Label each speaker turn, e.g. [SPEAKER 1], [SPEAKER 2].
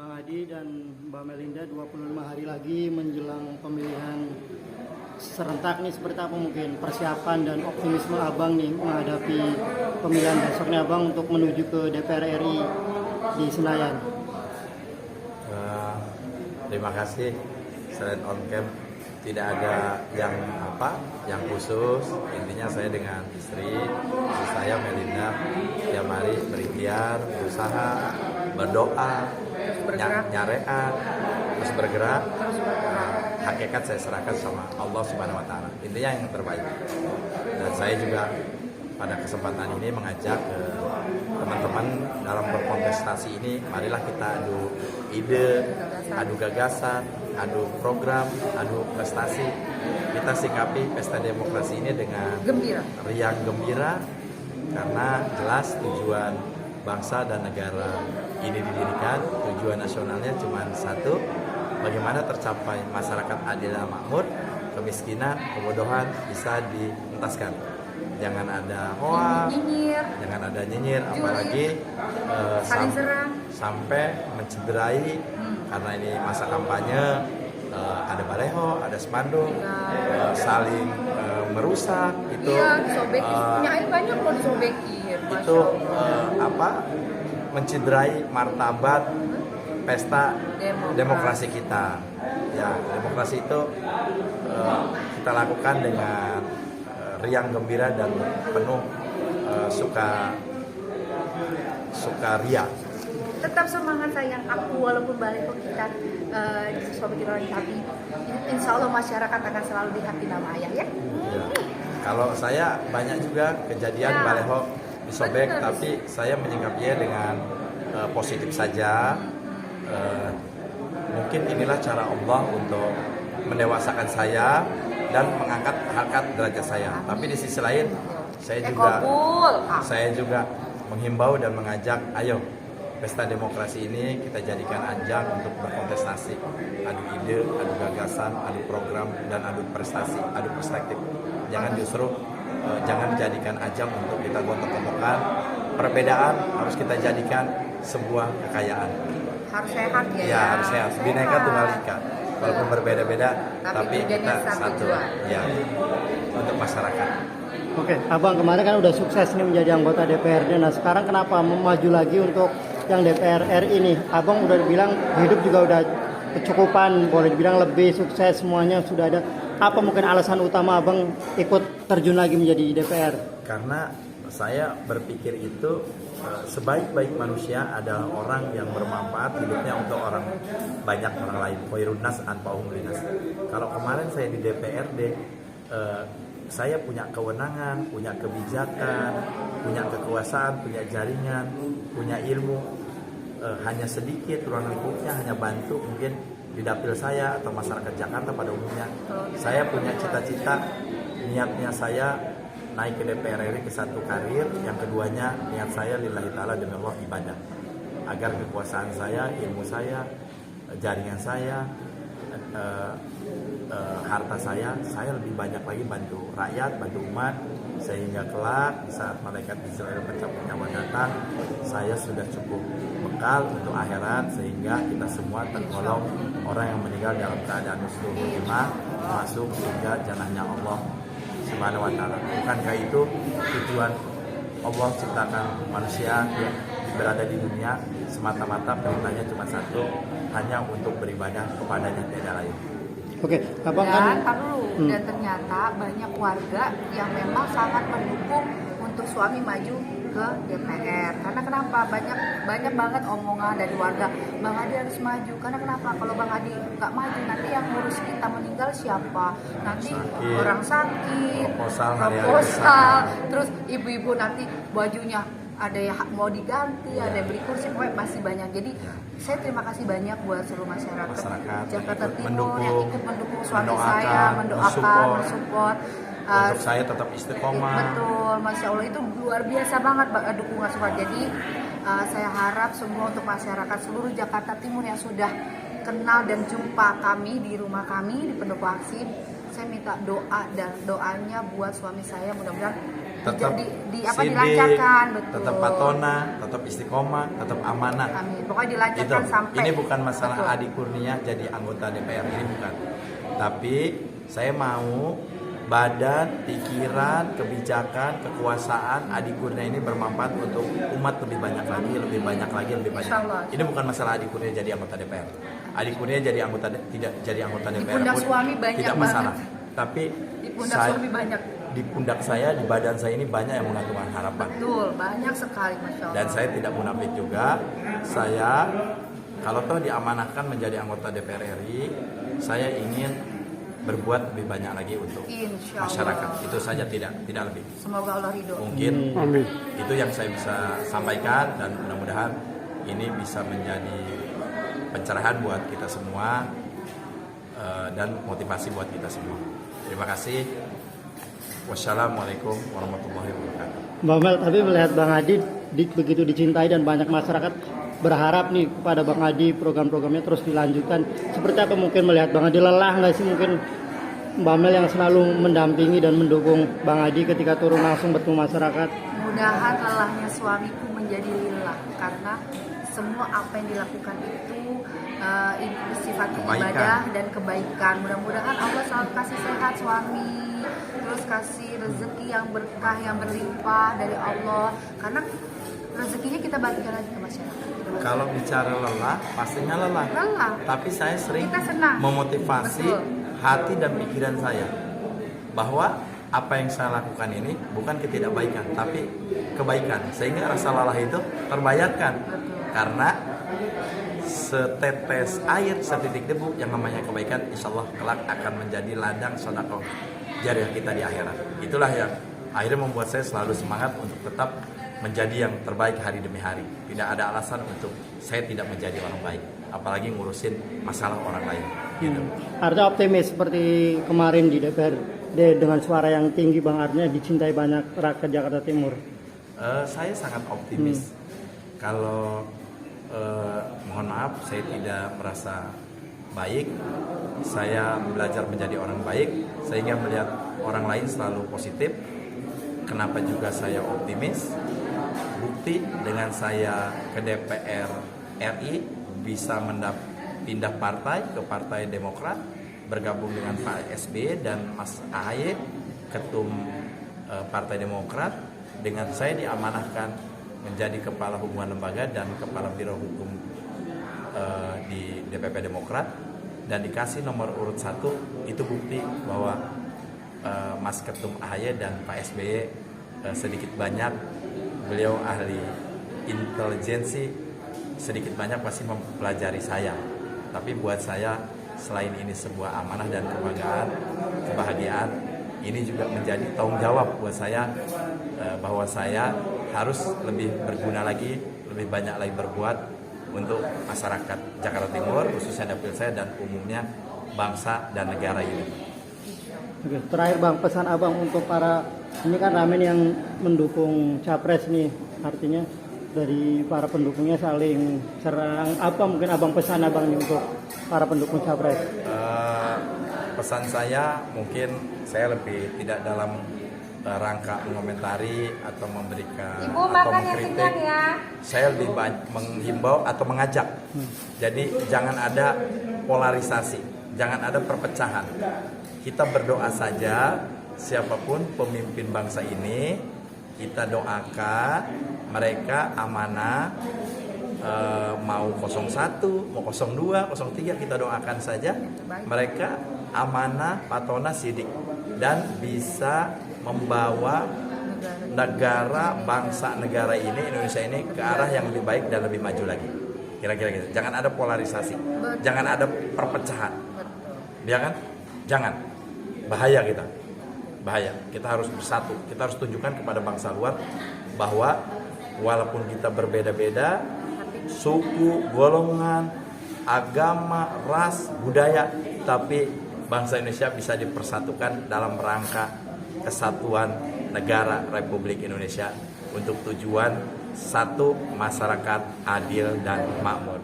[SPEAKER 1] Bang Adi dan Mbak Melinda 25 hari lagi menjelang pemilihan serentak nih, seperti apa mungkin persiapan dan optimisme Abang nih menghadapi pemilihan besoknya Abang untuk menuju ke DPR RI di Senayan?
[SPEAKER 2] Terima kasih. Selain on cam tidak ada yang khusus. Intinya saya dengan istri saya Melinda tiap hari berikhtiar, berusaha, berdoa, nyareat, terus bergerak. Hakikat saya serahkan sama Allah Subhanahu Wa Taala. Intinya yang terbaik. Dan saya juga pada kesempatan ini mengajak teman-teman dalam berkontestasi ini, marilah kita adu ide, adu gagasan, adu program, adu prestasi. Kita sikapi pesta demokrasi ini dengan riang gembira, karena jelas tujuan bangsa dan negara ini didirikan, tujuan nasionalnya cuma satu, bagaimana tercapai masyarakat adil dan makmur, kemiskinan, kebodohan bisa dientaskan. Jangan ada hoax, jangan ada nyinyir, apalagi sampai mencederai, karena ini masa kampanye, ada baleho, ada spanduk, saling merusak, itu itu mencederai martabat pesta demokrasi kita. Ya, demokrasi itu kita lakukan dengan riang gembira dan penuh sukaria.
[SPEAKER 3] Tetap semangat sayang aku, walaupun balik kita sobat kita tapi insya Allah masyarakat akan selalu di hati nama ayah ya.
[SPEAKER 2] Kalau saya banyak juga kejadian baleho disobek, tapi saya menyikapinya dengan positif saja. Mungkin inilah cara Allah untuk mendewasakan saya dan mengangkat harkat derajat saya. Tapi di sisi lain saya juga menghimbau dan mengajak, ayo pesta demokrasi ini kita jadikan ajang untuk berkontestasi, adu ide, adu gagasan, adu program, dan adu prestasi, adu perspektif. Jangan jangan jadikan ajang untuk kita gontok-gontokan. Perbedaan harus kita jadikan sebuah kekayaan.
[SPEAKER 3] Harus sehat ya.
[SPEAKER 2] Ya, harus sehat. Bineka Tunggal Ika. Walaupun berbeda-beda, tapi kita satu ya untuk masyarakat.
[SPEAKER 1] Oke, Abang kemarin kan udah sukses nih menjadi anggota DPRD. Nah sekarang kenapa maju lagi untuk yang DPR RI ini? Abang udah bilang hidup juga udah kecukupan, boleh dibilang lebih sukses, semuanya sudah ada. Apa mungkin alasan utama Abang ikut terjun lagi menjadi DPR?
[SPEAKER 2] Karena saya berpikir itu sebaik-baik manusia adalah orang yang bermanfaat hidupnya untuk banyak orang lain. Khairun nas anfa'uhum linnas. Kalau kemarin saya di DPRD, saya punya kewenangan, punya kebijakan, punya kekuasaan, punya jaringan, punya ilmu. Hanya sedikit ruang lingkupnya, hanya bantu mungkin di dapil saya atau masyarakat Jakarta pada umumnya. Saya punya cita-cita, niatnya saya naik ke DPR RI ke satu karir, yang keduanya niat saya lillahi ta'ala demi Allah ibadah, agar kekuasaan saya, ilmu saya, jaringan saya, harta saya lebih banyak lagi bantu rakyat, bantu umat, sehingga kelak di saat malaikat Israel mencabut nyawa datang, saya sudah cukup bekal untuk akhirat, sehingga kita semua tergolong orang yang meninggal dalam keadaan husnul khotimah, masuk surga jannahnya Allah Subhanahu Wa Taala. Bukankah itu tujuan Allah ciptakan manusia yang berada di dunia, semata-mata perintahnya cuma satu, hanya untuk beribadah kepadanya, tiada lain.
[SPEAKER 1] Oke, Abang kan
[SPEAKER 3] dan ternyata banyak warga yang memang sangat mendukung untuk suami maju ke DPR. Karena kenapa? Banyak banget omongan dari warga, Bang Adi harus maju. Karena kenapa? Kalau Bang Adi nggak maju, nanti yang ngurus kita meninggal siapa? Nanti orang sakit, proposal, terus ibu-ibu nanti bajunya ada yang mau diganti, ada yang beli kursi, pokoknya masih banyak. Jadi saya terima kasih banyak buat seluruh masyarakat Jakarta Timur yang ikut mendukung suami saya, mendoakan, mensupport.
[SPEAKER 2] Untuk saya tetap istiqomah.
[SPEAKER 3] Betul, Masya Allah, itu luar biasa banget dukungan support. Jadi saya harap semua untuk masyarakat seluruh Jakarta Timur yang sudah kenal dan jumpa kami di rumah kami di Pendopo Aksi, saya minta doa dan doanya buat suami saya, mudah-mudahan
[SPEAKER 2] tetap sidik,
[SPEAKER 3] dilancarkan, betul.
[SPEAKER 2] tetap patona, tetap istiqomah, tetap amanah.
[SPEAKER 3] Amin. Pokoknya dilancarkan
[SPEAKER 2] Itu.
[SPEAKER 3] sampai.
[SPEAKER 2] Ini bukan masalah
[SPEAKER 3] Betul.
[SPEAKER 2] Adi Kurnia jadi anggota DPR, ini bukan. Tapi saya mau badan, pikiran, kebijakan, kekuasaan Adi Kurnia ini bermanfaat untuk umat lebih banyak lagi, lebih banyak lagi, lebih banyak.
[SPEAKER 3] Insyaallah.
[SPEAKER 2] Ini bukan masalah Adi Kurnia jadi anggota DPR. Adi Kurnia jadi anggota tidak jadi anggota
[SPEAKER 3] Di
[SPEAKER 2] DPR
[SPEAKER 3] pundak
[SPEAKER 2] pun
[SPEAKER 3] suami banyak
[SPEAKER 2] tidak
[SPEAKER 3] banget.
[SPEAKER 2] masalah. Tapi
[SPEAKER 3] Di pundak
[SPEAKER 2] saya,
[SPEAKER 3] suami banyak.
[SPEAKER 2] di pundak saya, di badan saya ini banyak yang mengagungkan harapan.
[SPEAKER 3] Betul, banyak sekali, Masya Allah.
[SPEAKER 2] Dan saya tidak munafik juga. Saya kalau toh diamanahkan menjadi anggota DPR RI, saya ingin berbuat lebih banyak lagi untuk
[SPEAKER 3] Insya Allah.
[SPEAKER 2] masyarakat. Itu saja, tidak lebih.
[SPEAKER 3] Semoga Allah ridho.
[SPEAKER 2] Mungkin
[SPEAKER 4] Amin.
[SPEAKER 2] itu yang saya bisa sampaikan dan mudah-mudahan ini bisa menjadi pencerahan buat kita semua dan motivasi buat kita semua. Terima kasih. Wassalamualaikum warahmatullahi wabarakatuh.
[SPEAKER 1] Mbak Mel, tapi melihat Bang Adi begitu dicintai dan banyak masyarakat berharap nih kepada Bang Adi program-programnya terus dilanjutkan. Seperti apa mungkin melihat Bang Adi lelah nggak sih mungkin Mbak Mel yang selalu mendampingi dan mendukung Bang Adi ketika turun langsung bertemu masyarakat?
[SPEAKER 3] Mudahan lelahnya suamiku menjadi lillah karena semua apa yang dilakukan itu sifatnya
[SPEAKER 2] Kebaikan.
[SPEAKER 3] ibadah dan kebaikan. Mudah-mudahan Allah selalu kasih sehat suami, terus kasih rezeki yang berkah, yang berlimpah dari Allah. Karena rezekinya kita bagikan lagi ke masyarakat.
[SPEAKER 2] Kalau bicara lelah, pastinya lelah.
[SPEAKER 3] Lelah.
[SPEAKER 2] Tapi saya sering
[SPEAKER 3] Kita senang.
[SPEAKER 2] memotivasi
[SPEAKER 3] Betul.
[SPEAKER 2] hati dan pikiran saya bahwa apa yang saya lakukan ini bukan ketidakbaikan, tapi kebaikan. Sehingga rasa lelah itu terbayarkan. Karena setetes air, setitik debu yang namanya kebaikan, insya Allah kelak akan menjadi ladang sedekah jariah kita di akhirat. Itulah yang akhirnya membuat saya selalu semangat untuk tetap menjadi yang terbaik hari demi hari. Tidak ada alasan untuk saya tidak menjadi orang baik, apalagi ngurusin masalah orang lain. Gitu.
[SPEAKER 1] Artinya optimis seperti kemarin di DPR dengan suara yang tinggi Bang Arnya dicintai banyak rakyat Jakarta Timur.
[SPEAKER 2] Saya sangat optimis. Kalau mohon maaf, saya tidak merasa baik. Saya belajar menjadi orang baik sehingga melihat orang lain selalu positif. Kenapa juga saya optimis? Bukti dengan saya ke DPR RI bisa pindah partai ke Partai Demokrat, bergabung dengan Pak SBY dan Mas AHY, ketum Partai Demokrat. Dengan saya diamanahkan menjadi kepala hubungan lembaga dan kepala biro hukum di DPP Demokrat dan dikasih nomor urut 1, itu bukti bahwa Mas Ketum AHY dan Pak SBY sedikit banyak beliau ahli intelijensi, sedikit banyak pasti mempelajari saya. Tapi buat saya selain ini sebuah amanah dan kebanggaan, kebahagiaan, ini juga menjadi tanggung jawab buat saya bahwa saya harus lebih berguna lagi, lebih banyak lagi berbuat untuk masyarakat Jakarta Timur, khususnya dapil saya dan umumnya bangsa dan negara ini.
[SPEAKER 1] Oke, terakhir Bang, pesan Abang untuk para, ini kan ramen yang mendukung Capres nih, artinya dari para pendukungnya saling serang. Apa mungkin Abang pesan Abang nih untuk para pendukung Capres?
[SPEAKER 2] Pesan saya mungkin saya lebih tidak dalam rangka mengomentari atau memberikan
[SPEAKER 3] Ibu,
[SPEAKER 2] atau
[SPEAKER 3] makan yang
[SPEAKER 2] mengkritik.
[SPEAKER 3] kenyang ya.
[SPEAKER 2] Saya lebih menghimbau atau mengajak. Jadi jangan ada polarisasi, jangan ada perpecahan. Kita berdoa saja, siapapun pemimpin bangsa ini, kita doakan mereka amanah, mau 01, mau 02, 03, kita doakan saja mereka amanah, patona, sidik, dan bisa membawa negara, bangsa, negara ini, Indonesia ini ke arah yang lebih baik dan lebih maju lagi. Kira-kira gitu. Jangan ada polarisasi, jangan ada perpecahan, ya kan? Jangan, bahaya kita, bahaya. Kita harus bersatu, kita harus tunjukkan kepada bangsa luar bahwa walaupun kita berbeda-beda, suku, golongan, agama, ras, budaya, tapi bangsa Indonesia bisa dipersatukan dalam rangka kesatuan negara Republik Indonesia untuk tujuan satu masyarakat adil dan makmur.